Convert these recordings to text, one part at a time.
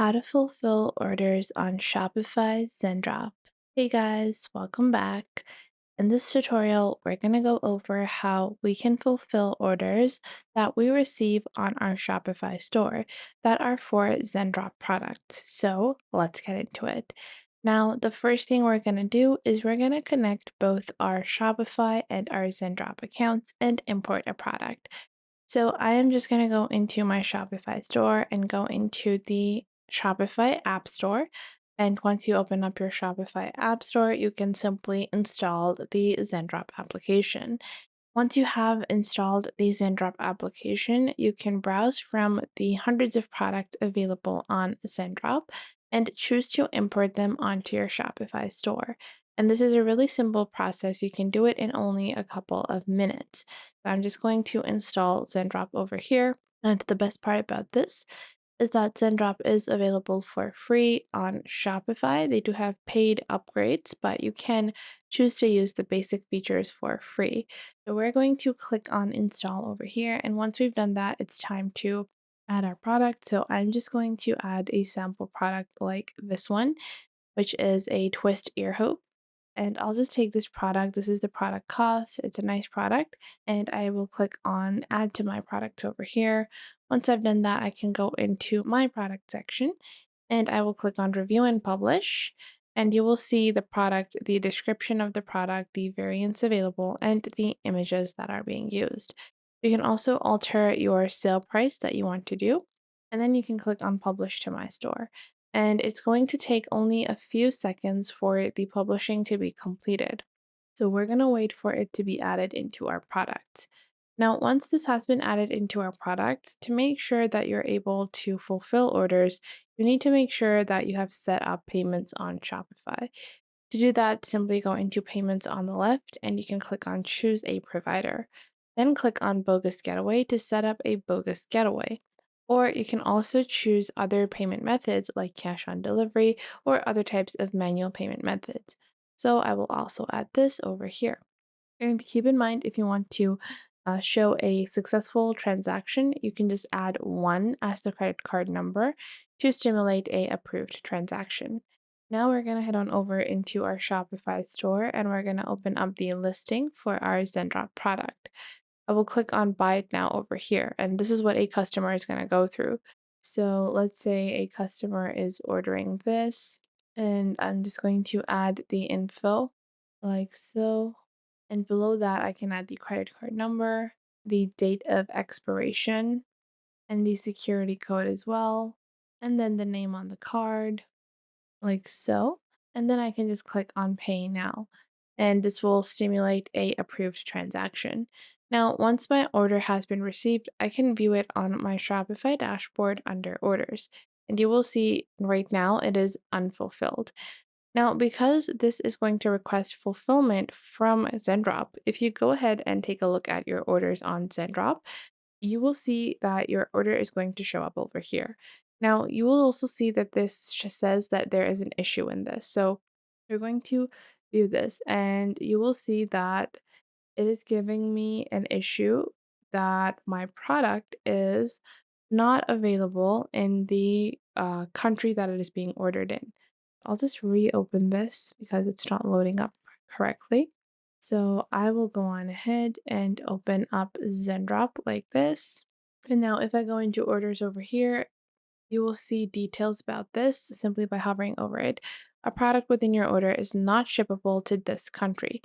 How to fulfill orders on Shopify Zendrop. Hey guys, welcome back. In this tutorial, we're going to go over how we can fulfill orders that we receive on our Shopify store that are for Zendrop products. So let's get into it. Now, the first thing we're going to do is we're going to connect both our Shopify and our Zendrop accounts and import a product. So I am just going to go into my Shopify store and go into the Shopify App Store. And once you open up your Shopify App Store, you can simply install the Zendrop application. Once you have installed the Zendrop application, you can browse from the hundreds of products available on Zendrop and choose to import them onto your Shopify store. And this is a really simple process. You can do it in only a couple of minutes. So I'm just going to install Zendrop over here. And the best part about this is that Zendrop is available for free on Shopify. They do have paid upgrades, but you can choose to use the basic features for free. So we're going to click on install over here. And once we've done that, it's time to add our product. So I'm just going to add a sample product like this one, which is a twist ear hoop. And I'll just take this product. This is the product cost. It's a nice product. And I will click on add to my product over here. Once I've done that, I can go into my product section and I will click on review and publish. And you will see the product, the description of the product, the variants available, and the images that are being used. You can also alter your sale price that you want to do. And then you can click on publish to my store, and it's going to take only a few seconds for the publishing to be completed. So we're going to wait for it to be added into our product. Now, once this has been added into our product, to make sure that you're able to fulfill orders, you need to make sure that you have set up payments on Shopify. To do that, simply go into payments on the left and you can click on choose a provider. Then click on bogus getaway to set up a bogus getaway. Or you can also choose other payment methods like cash on delivery or other types of manual payment methods. So I will also add this over here. And keep in mind, if you want to show a successful transaction, you can just add one as the credit card number to stimulate a approved transaction. Now we're going to head on over into our Shopify store and we're going to open up the listing for our Zendrop product. I will click on buy it now over here, and this is what a customer is going to go through. So let's say a customer is ordering this, and I'm just going to add the info like so. And below that, I can add the credit card number, the date of expiration, and the security code as well, and then the name on the card like so. And then I can just click on pay now. And this will stimulate a approved transaction. Now, once my order has been received, I can view it on my Shopify dashboard under orders. And you will see right now it is unfulfilled. Now, because this is going to request fulfillment from Zendrop, if you go ahead and take a look at your orders on Zendrop, you will see that your order is going to show up over here. Now, you will also see that this says that there is an issue in this. So you're going to view this and you will see that it is giving me an issue that my product is not available in the country that it is being ordered in. I'll just reopen this because it's not loading up correctly. So I will go on ahead and open up Zendrop like this. And now if I go into orders over here, you will see details about this simply by hovering over it. A product within your order is not shippable to this country.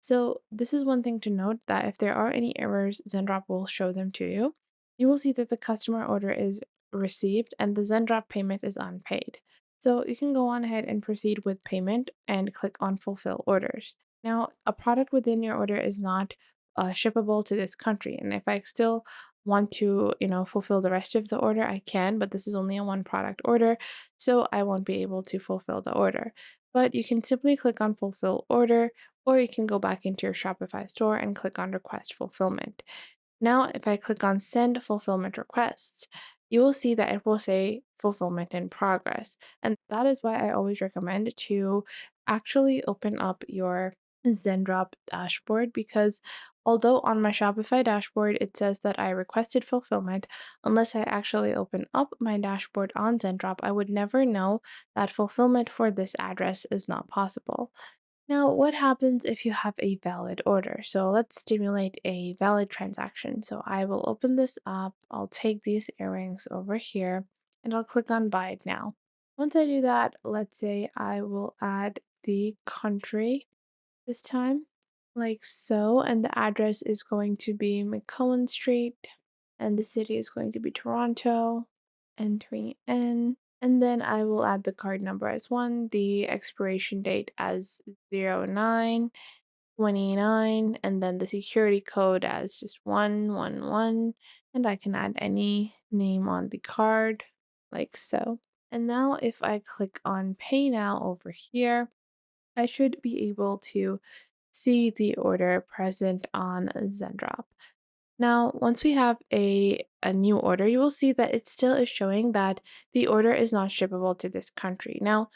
So this is one thing to note, that if there are any errors, Zendrop will show them to you. You will see that the customer order is received and the Zendrop payment is unpaid. So you can go on ahead and proceed with payment and click on fulfill orders. Now, a product within your order is not shippable to this country. And if I still want to, fulfill the rest of the order, I can, but this is only a one product order, so I won't be able to fulfill the order. But you can simply click on fulfill order, or you can go back into your Shopify store and click on request fulfillment. Now, if I click on send fulfillment requests, you will see that it will say fulfillment in progress. And that is why I always recommend to actually open up your Zendrop dashboard, because Although on my Shopify dashboard, it says that I requested fulfillment, unless I actually open up my dashboard on Zendrop, I would never know that fulfillment for this address is not possible. Now, what happens if you have a valid order? So let's stimulate a valid transaction. So I will open this up, I'll take these earrings over here, and I'll click on buy it now. Once I do that, let's say I will add the country this time, like so, and the address is going to be McCullen Street, and the city is going to be Toronto, entering in. And then I will add the card number as one, the expiration date as 09/29, and then the security code as just 111. And I can add any name on the card, like so. And now if I click on pay now over here, I should be able to see the order present on Zendrop. Now, once we have a new order, you will see that it still is showing that the order is not shippable to this country. Now,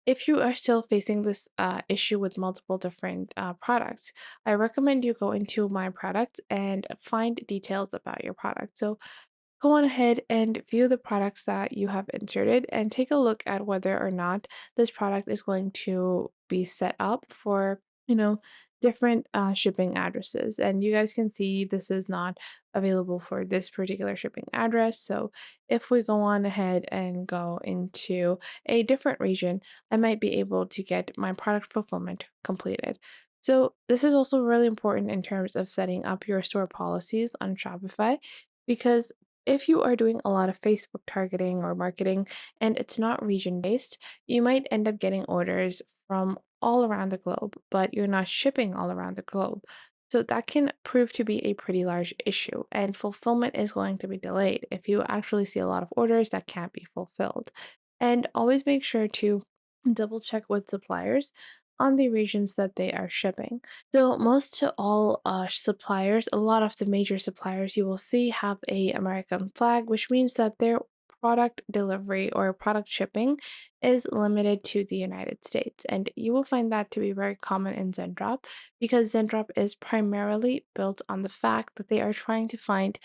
if you are still facing this issue with multiple different products, I recommend you go into My Product and find details about your product. So go on ahead and view the products that you have inserted and take a look at whether or not this product is going to be set up for, you know, different shipping addresses. And you guys can see this is not available for this particular shipping address. So if we go on ahead and go into a different region, I might be able to get my product fulfillment completed. So this is also really important in terms of setting up your store policies on Shopify, because if you are doing a lot of Facebook targeting or marketing and it's not region based, you might end up getting orders from all around the globe, but you're not shipping all around the globe. So that can prove to be a pretty large issue, and fulfillment is going to be delayed if you actually see a lot of orders that can't be fulfilled. And always make sure to double check with suppliers on the regions that they are shipping. So most to all suppliers, a lot of the major suppliers you will see have a American flag, which means that their product delivery or product shipping is limited to the United States. And you will find that to be very common in Zendrop, because Zendrop is primarily built on the fact that they are trying to find,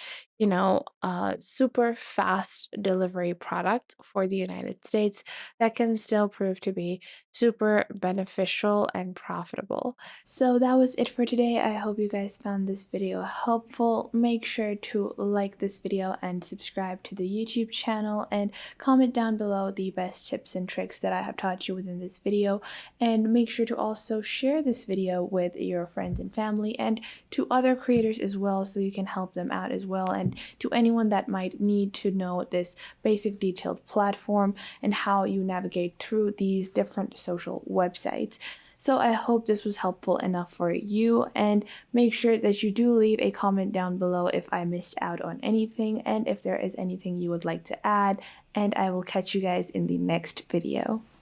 a super fast delivery product for the United States that can still prove to be super beneficial and profitable. So that was it for today. I hope you guys found this video helpful. Make sure to like this video and subscribe to the YouTube channel, and comment down below the best tips and tricks that I have taught you within this video. And make sure to also share this video with your friends and family and to other creators as well, so you can help them out as well, and to anyone that might need to know this basic detailed platform and how you navigate through these different social websites. So I hope this was helpful enough for you, and make sure that you do leave a comment down below if I missed out on anything and if there is anything you would like to add, and I will catch you guys in the next video.